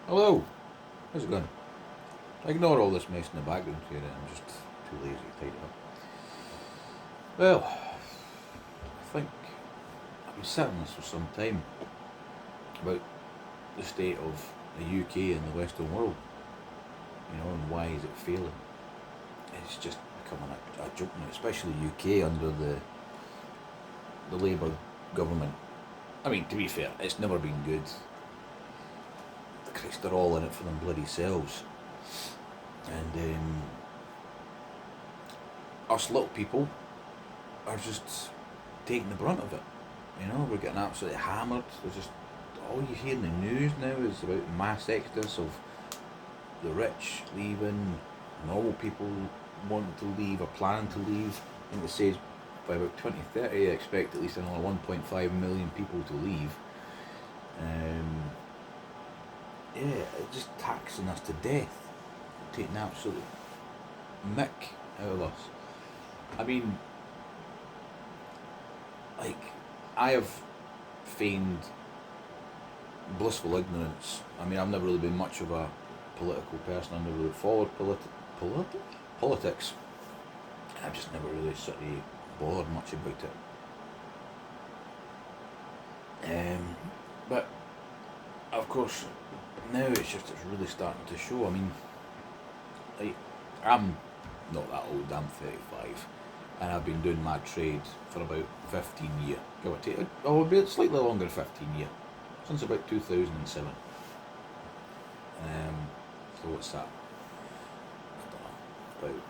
Hello, how's it going? Ignore all this mess in the background here, I'm just too lazy to tidy up. Well, I think I've been sitting on this for some time about the state of the UK and the Western world, and why is it failing? It's just becoming a joke now, especially UK under the Labour government. I mean, to be fair, it's never been good. Christ, they're all in it for them bloody selves. And us little people are just taking the brunt of it. We're getting absolutely hammered. There's just all you hear in the news now is about mass exodus of the rich leaving, normal people wanting to leave or planning to leave. I think it says by about 2030 I expect at least another 1.5 million people to leave. It's just taxing us to death, taking absolute mick out of us. I mean, like, I have feigned blissful ignorance. I mean, I've never really been much of a political person. I've never really followed politics. I've just never really sort of bothered much about it. But of course, now it's really starting to show. I mean, like, I'm not that old. I'm 35, and I've been doing my trade for about 15 years, give or take. Oh, a bit slightly longer than 15 years, since about 2007. So what's that? I don't know, about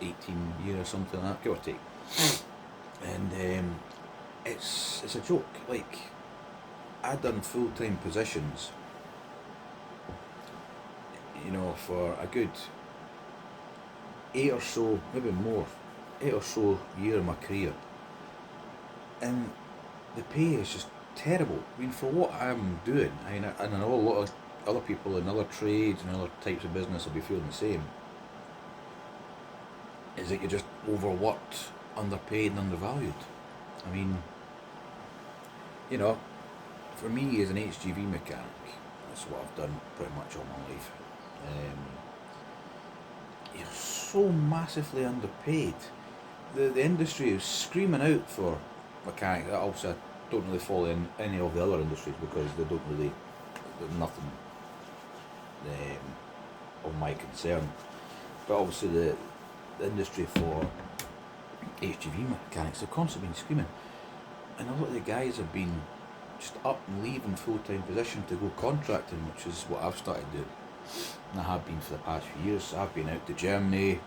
18 years or something like that, give or take. And it's a joke. Like, I done full-time positions, for a good 8 or so, maybe more, 8 or so year of my career, and the pay is just terrible. I mean, for what I'm doing, and I know a lot of other people in other trades and other types of business will be feeling the same. Is that you're just overworked, underpaid, and undervalued. I mean, for me as an HGV mechanic, that's what I've done pretty much all my life. You're so massively underpaid. The industry is screaming out for mechanics. Obviously, I don't really follow in any of the other industries because there's nothing of my concern. But obviously, the industry for HGV mechanics have constantly been screaming, and a lot of the guys have been just up and leaving full-time position to go contracting, which is what I've started doing, and I have been for the past few years. I've been out to Germany,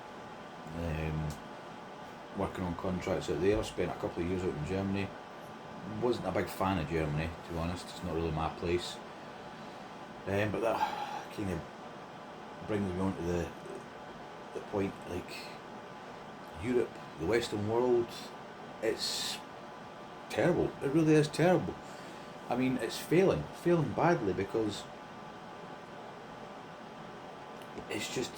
working on contracts out there. I spent a couple of years out in Germany. Wasn't a big fan of Germany, to be honest. It's not really my place. But that kind of brings me on to the point, like, Europe, the Western world, it's terrible. It really is terrible. I mean, it's failing badly because it's just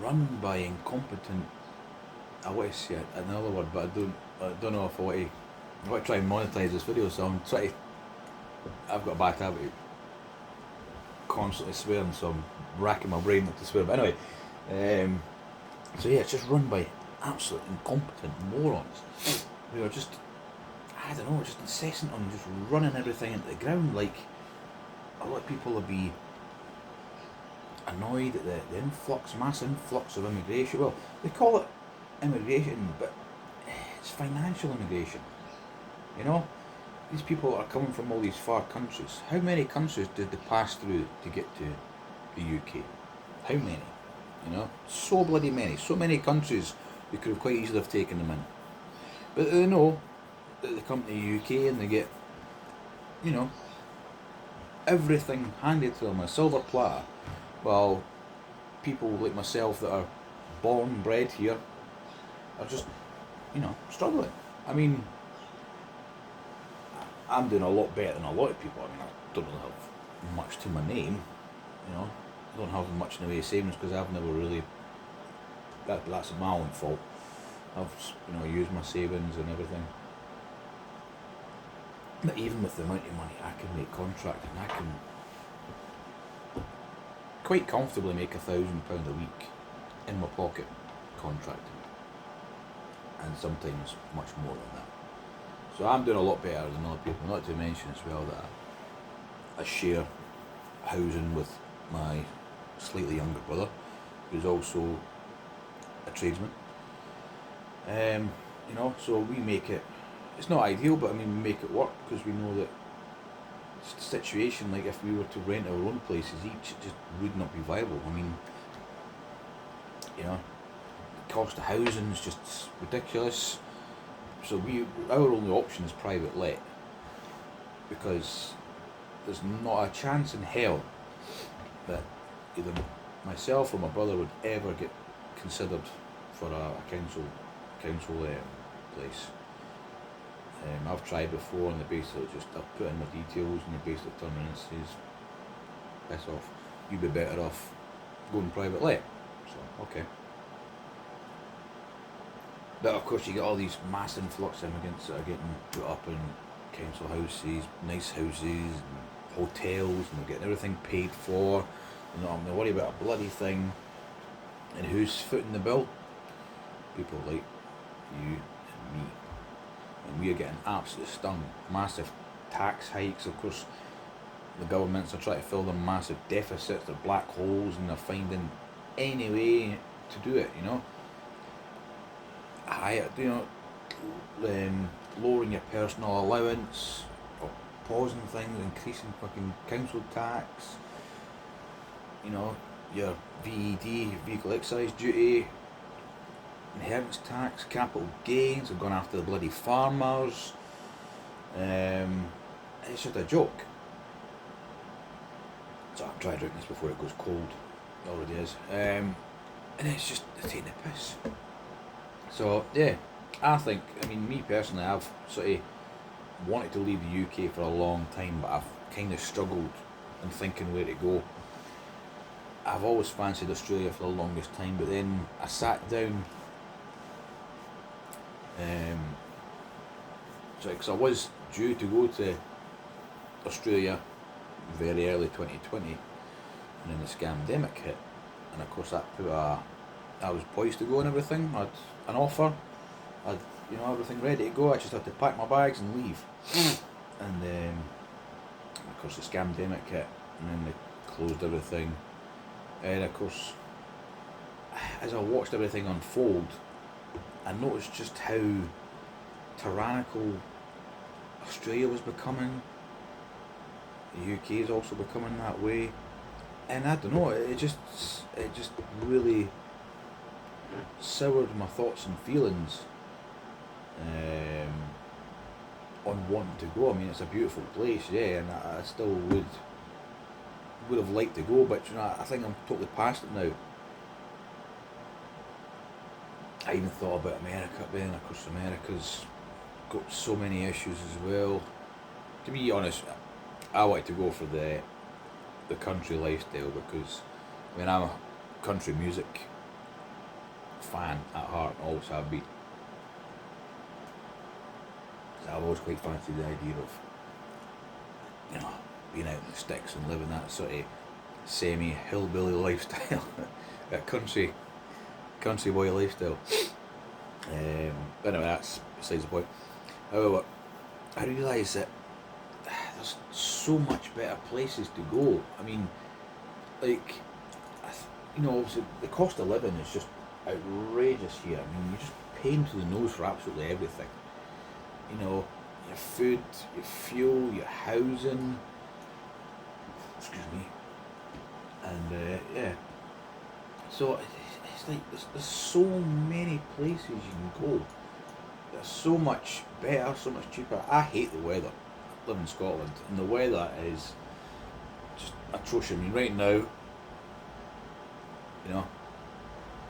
run by incompetent. I want to say another word, but I don't know if I want to try and monetize this video, so I'm trying. I've got a bad habit of constantly swearing, so I'm racking my brain not to swear. But anyway, so yeah, it's just run by absolute incompetent morons who are just, I don't know, just incessant on just running everything into the ground. Like, a lot of people will be annoyed at the mass influx of immigration. Well, they call it immigration, but it's financial immigration. These people are coming from all these far countries. How many countries did they pass through to get to the UK? How many? So bloody many. So many countries we could have quite easily have taken them in. But they know that they come to the UK and they get, everything handed to them on a silver platter, while people like myself that are born, bred here, are just, struggling. I mean, I'm doing a lot better than a lot of people. I mean, I don't really have much to my name, I don't have much in the way of savings because I've never really, that's my own fault. I've, used my savings and everything. But even with the amount of money I can make contracting, I can quite comfortably make £1,000 a week in my pocket contracting, and sometimes much more than that. So I'm doing a lot better than other people. Not to mention as well that I share housing with my slightly younger brother, who's also a tradesman. So we make it. It's not ideal, but I mean, we make it work because we know that the situation, like if we were to rent our own places each, it just would not be viable. I mean, the cost of housing is just ridiculous. So our only option is private let, because there's not a chance in hell that either myself or my brother would ever get considered for a council place. I've tried before, and they basically just I've put in my details, and they basically turn around and says, "Piss off, you'd be better off going private let." So okay. But of course you get all these mass influx immigrants that are getting put up in council houses, nice houses, and hotels, and they're getting everything paid for. They're not having to worry about a bloody thing. And who's footing the bill? People like you and me. And we are getting absolutely stung. Massive tax hikes, of course. The governments are trying to fill their massive deficits, their black holes, and they're finding any way to do it, lowering your personal allowance, or pausing things, increasing fucking council tax, your VED, vehicle excise duty, inheritance tax, capital gains, have gone after the bloody farmers. It's just a joke. So I've tried drinking this before it goes cold. It already is. And it's just taking the piss. So yeah, me personally, I've sort of wanted to leave the UK for a long time, but I've kind of struggled in thinking where to go. I've always fancied Australia for the longest time, but then I sat down, because I was due to go to Australia very early 2020, and then the scamdemic hit, and of course I was poised to go and everything. I had an offer, I had everything ready to go. I just had to pack my bags and leave. And of course the scamdemic hit, and then they closed everything. And of course, as I watched everything unfold, I noticed just how tyrannical Australia was becoming. The UK is also becoming that way, and I don't know. It just really soured my thoughts and feelings on wanting to go. I mean, it's a beautiful place, yeah, and I still would have liked to go, but I think I'm totally past it now. I even thought about America, but then of course America's got so many issues as well. To be honest, I wanted to go for the country lifestyle, because I'm a country music fan at heart, and always have been. So I've always quite fancied the idea of being out in the sticks and living that sort of semi-hillbilly lifestyle, a country boy lifestyle. But anyway, that's besides the point. However, I realise that there's so much better places to go. I mean, obviously the cost of living is just outrageous here. I mean, you're just paying to the nose for absolutely everything. Your food, your fuel, your housing. Excuse me. And yeah. So it's like there's so many places you can go. They're so much better, so much cheaper. I hate the weather. I live in Scotland, and the weather is just atrocious. I mean, right now,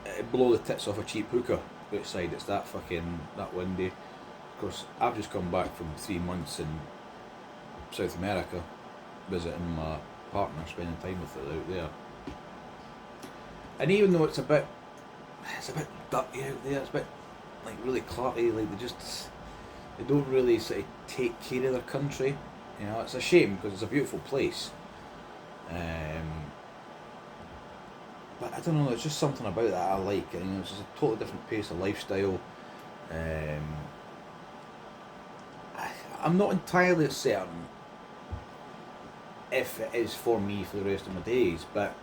it'd blow the tits off a cheap hooker outside. It's that windy. Of course, I've just come back from 3 months in South America, visiting my partner, spending time with her out there. And even though it's a bit dirty out there, it's a bit really clarty, they don't really sort of take care of their country. It's a shame, because it's a beautiful place. but I don't know. There's just something about that I like. And, it's just a totally different pace of lifestyle. Um, I'm not entirely certain if it is for me for the rest of my days, but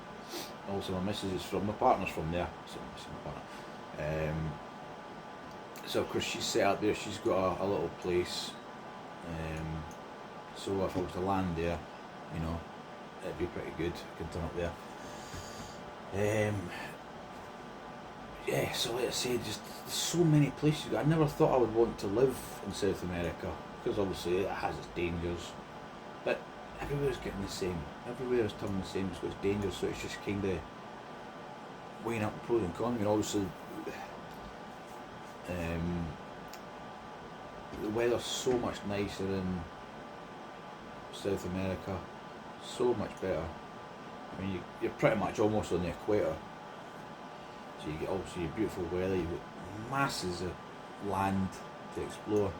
also my missus is my partner's from there, so my partner. So of course she's set up there. She's got a little place. So if I was to land there, it'd be pretty good. I can turn up there. Yeah, so like I say, just so many places. I never thought I would want to live in South America because obviously it has its dangers, but everywhere's getting the same. Everywhere's turning the same. It's got its dangers, so it's just kind of weighing up the pros and cons. Obviously, the weather's so much nicer in South America, so much better. I mean, you're pretty much almost on the equator. So you get obviously your beautiful weather, you've got masses of land to explore.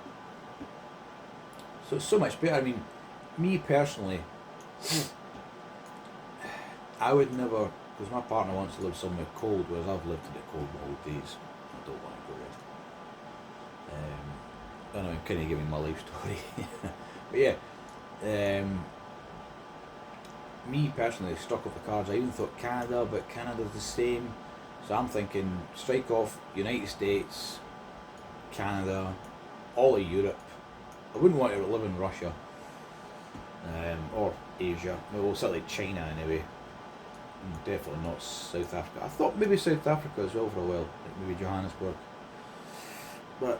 So it's so much better. I mean, me personally, I would never, because my partner wants to live somewhere cold, whereas I've lived in the cold my whole days. I don't want to go there. I know, I'm kind of giving my life story. But yeah, me personally, struck off the cards. I even thought Canada, but Canada's the same. So I'm thinking strike off United States, Canada, all of Europe. I wouldn't want to live in Russia or Asia. Well, certainly China anyway. Definitely not South Africa. I thought maybe South Africa as well for a while, like maybe Johannesburg. But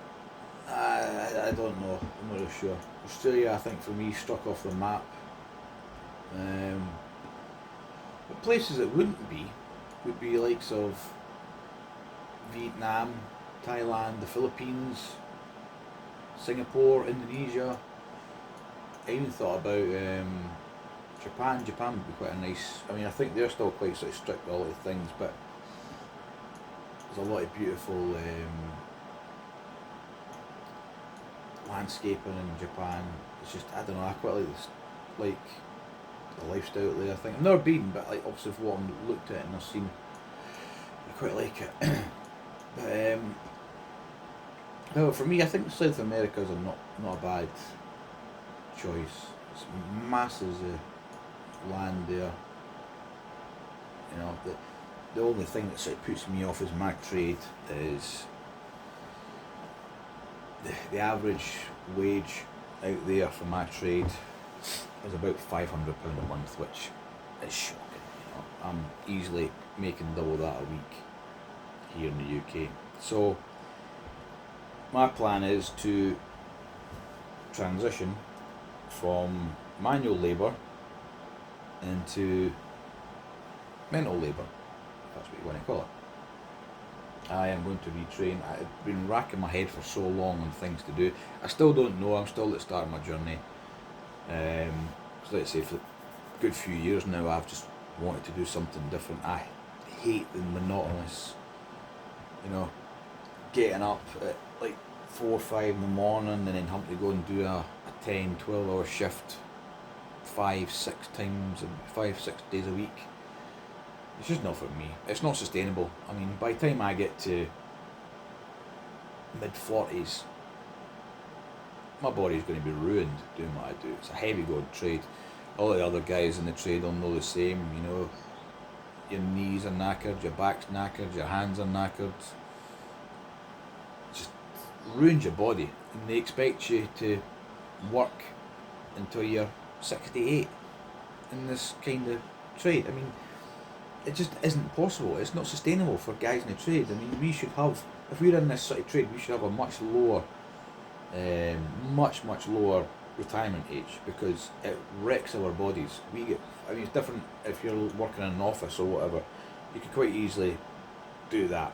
I don't know. I'm not really sure. Australia, I think for me, struck off the map. But places it wouldn't be would be likes of Vietnam, Thailand, the Philippines, Singapore, Indonesia. I even thought about Japan. Japan would be quite a nice. I mean, I think they're still quite sort of strict with a lot of things, but there's a lot of beautiful landscaping in Japan. It's just, I don't know. I quite like this, like the lifestyle there. I think I've never been, but like obviously from what I've looked at and I've seen, I quite like it. But no, for me, I think South America's not a bad choice. It's masses of land there. The only thing that sort of puts me off as my trade is the average wage out there for my trade is about £500 a month, which is shocking. I'm easily making double that a week here in the UK. So my plan is to transition from manual labour into mental labour, if that's what you want to call it. I am going to retrain. I've been racking my head for so long on things to do. I still don't know. I'm still at the start of my journey. So let's say for a good few years now, I've just wanted to do something different. I hate the monotonous, getting up at like 4 or 5 in the morning and then having to go and do a 10, 12 hour shift 5, 6 days a week. It's just not for me. It's not sustainable. I mean, by the time I get to mid-40s, my body's going to be ruined doing what I do. It's a heavy going trade. All the other guys in the trade will know the same, Your knees are knackered, your back's knackered, your hands are knackered. Just ruins your body. And they expect you to work until you're 68 in this kind of trade. I mean, it just isn't possible. It's not sustainable for guys in the trade. I mean, we should have, if we're in this sort of trade, we should have a much lower, much lower retirement age, because it wrecks our bodies. It's different if you're working in an office or whatever. You could quite easily do that.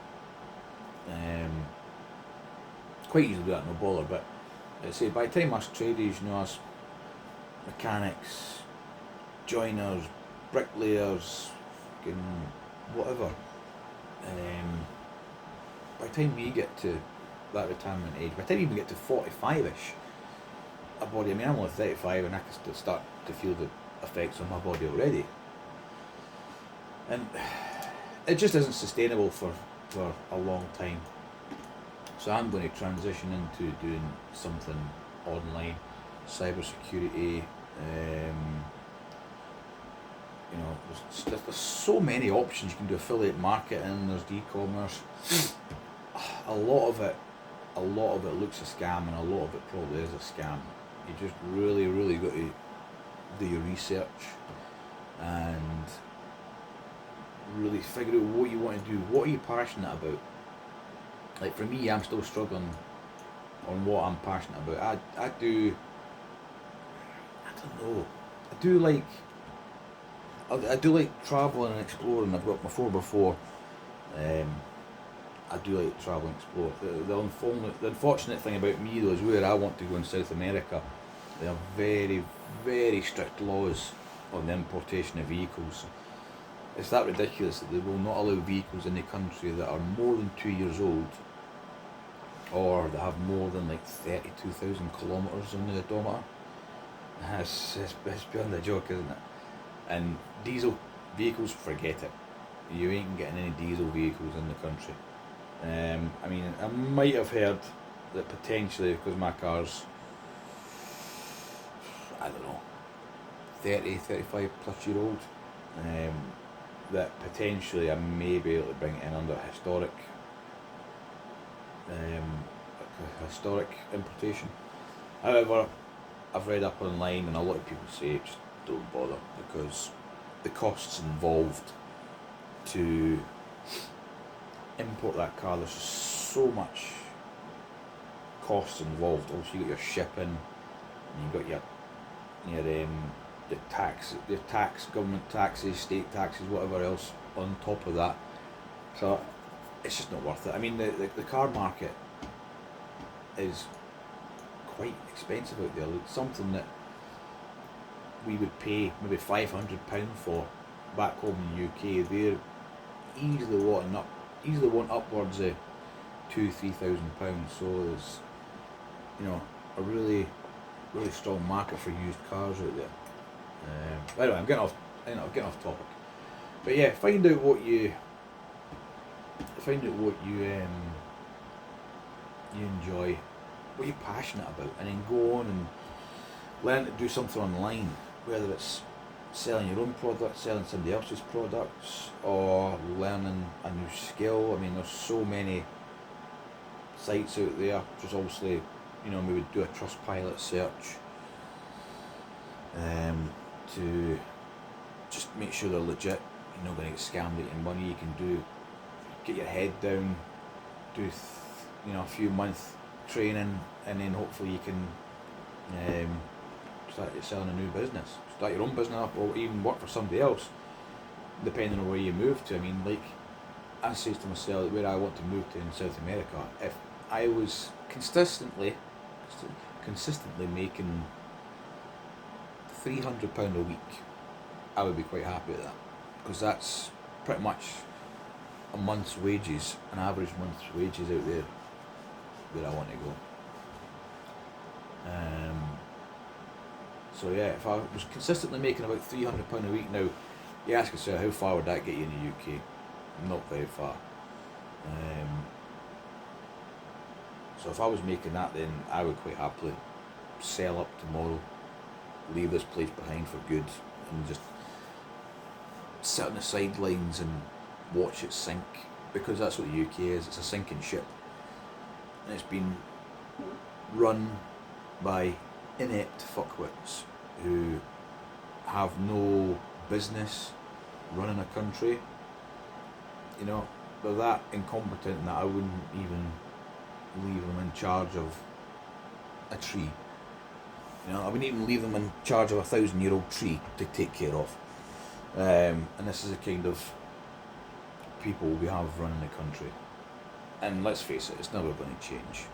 Quite easily do that, no bother. But I say by the time us tradies, us mechanics, joiners, bricklayers, whatever, by the time we get to that retirement age, by the time we even get to 45ish, our body, I mean, I'm only 35 and I can still start to feel the effects on my body already. And it just isn't sustainable for a long time. So I'm going to transition into doing something online, cybersecurity. You know, there's so many options. You can do affiliate marketing. There's e-commerce. A lot of it looks a scam, and a lot of it probably is a scam. You just really got to do your research and really figure out what you want to do. What are you passionate about? Like for me, I'm still struggling on what I'm passionate about. I don't know. I do like travelling and exploring. I've got my 4x4. I do like travel and explore. The unfortunate thing about me though is where I want to go in South America, there are very strict laws on the importation of vehicles. It's that ridiculous that they will not allow vehicles in the country that are more than 2 years old, or that have more than like 32,000 kilometres on the odometer. It's beyond a joke, isn't it? And diesel vehicles, forget it. You ain't getting any diesel vehicles in the country. I mean, I might have heard that potentially, because my car's, I don't know, 35 plus year old, that potentially I may be able to bring it in under historic importation. However, I've read up online and a lot of people say just don't bother, because the costs involved to import that car, there's so much costs involved. Also, you got your shipping, and you got your tax, government taxes, state taxes, whatever else on top of that. So it's just not worth it. I mean, the car market is quite expensive out there. It's something that we would pay maybe £500 for back home in the UK. They're easily want upwards of £2,000-3,000. So there's, you know, a really strong market for used cars out there. Anyway, I'm getting off topic. But yeah, find out what you you enjoy, what you're passionate about, and then go on and learn to do something online, whether it's selling your own product, selling somebody else's products, or learning a new skill. I mean, there's so many sites out there. Just obviously, you know, maybe do a Trustpilot search to just make sure they're legit. You're not going to get scammed out your money. You can get your head down, do a few months training, and then hopefully you can start selling a new business, start your own business up, or even work for somebody else, depending on where you move to. I mean, like I say to myself, where I want to move to in South America, if I was consistently making £300 a week, I would be quite happy with that, because that's pretty much a month's wages, an average month's wages out there where I want to go. So yeah, if I was consistently making about £300 a week now, you ask yourself, how far would that get you in the UK? Not very far. So if I was making that, then I would quite happily sell up tomorrow, leave this place behind for good, and just sit on the sidelines and watch it sink, because that's what the UK is. It's a sinking ship, and it's been run by inept fuckwits who have no business running a country. You know, they're that incompetent that I wouldn't even leave them in charge of a tree. You know, I wouldn't even leave them in charge of a 1,000-year-old tree to take care of. And this is the kind of people we have running the country. And let's face it, it's never going to change.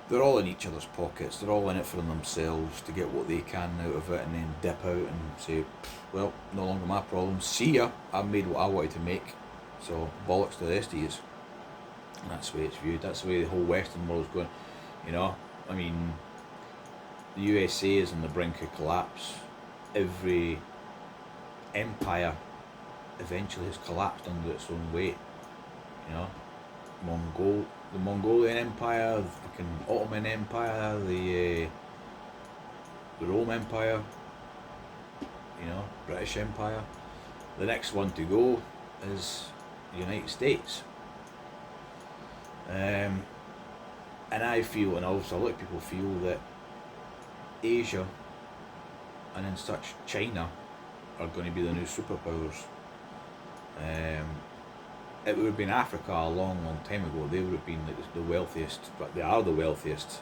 They're all in each other's pockets. They're all in it for themselves, to get what they can out of it, and then dip out and say, well, no longer my problem. See ya, I've made what I wanted to make, so bollocks to the rest of yous. And that's the way it's viewed. That's the way the whole Western world's going. You know, I mean, the USA is on the brink of collapse. Every empire eventually has collapsed under its own weight. You know, the Mongolian Empire, the fucking Ottoman Empire, the Rome Empire, you know, British Empire. The next one to go is the United States. And I feel, and also a lot of people feel, that Asia and in such China are going to be the new superpowers. It would have been Africa a long, long time ago. They would have been like the wealthiest, but they are the wealthiest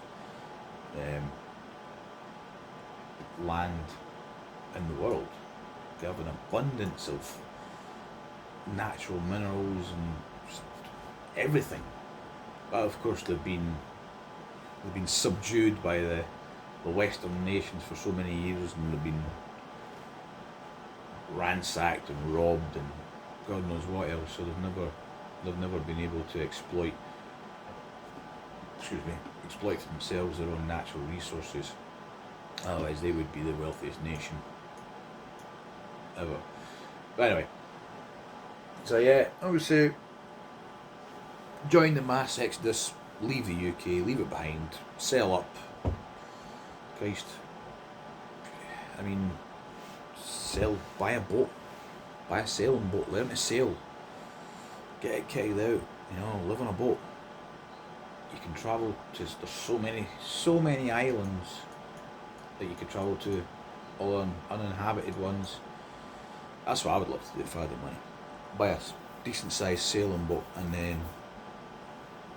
land in the world. They have an abundance of natural minerals and just everything. But of course, they've been subdued by the Western nations for so many years, and they've been ransacked and robbed and God knows what else. So they've never been able to exploit themselves, their own natural resources. Otherwise, they would be the wealthiest nation ever. But anyway, so yeah, I would say join the mass exodus, leave the UK, leave it behind, sail up. Christ, I mean, buy a boat, buy a sailing boat, learn to sail, get it kitted out, you know, live on a boat. You can travel to, there's so many islands that you could travel to, all uninhabited ones. That's what I would love to do if I had the money. Buy a decent sized sailing boat and then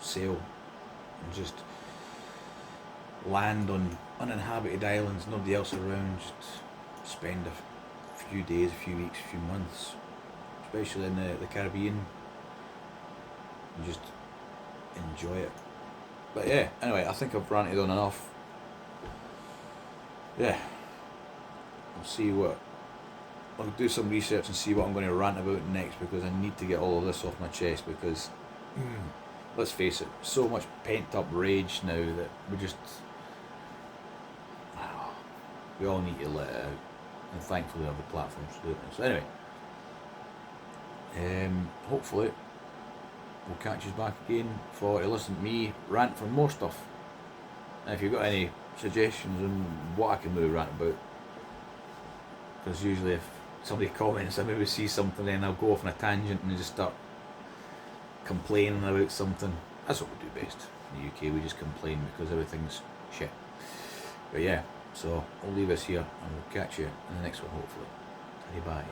sail and just land on uninhabited islands, nobody else around, just spend a few days, a few weeks, a few months, especially in the Caribbean, and just enjoy it. But yeah, anyway, I think I've ranted on enough. Yeah, I'll do some research and see what I'm going to rant about next, because I need to get all of this off my chest, because let's face it, so much pent up rage now that we all need to let it out, and thankfully we have the platforms to do it. So anyway, hopefully we'll catch you back again to listen to me rant for more stuff. And if you've got any suggestions on what I can maybe rant about, because usually if somebody comments, I maybe see something and I'll go off on a tangent and just start complaining about something. That's what we do best in the UK. We just complain because everything's shit. But yeah, so I'll leave us here and we'll catch you in the next one, hopefully. Bye.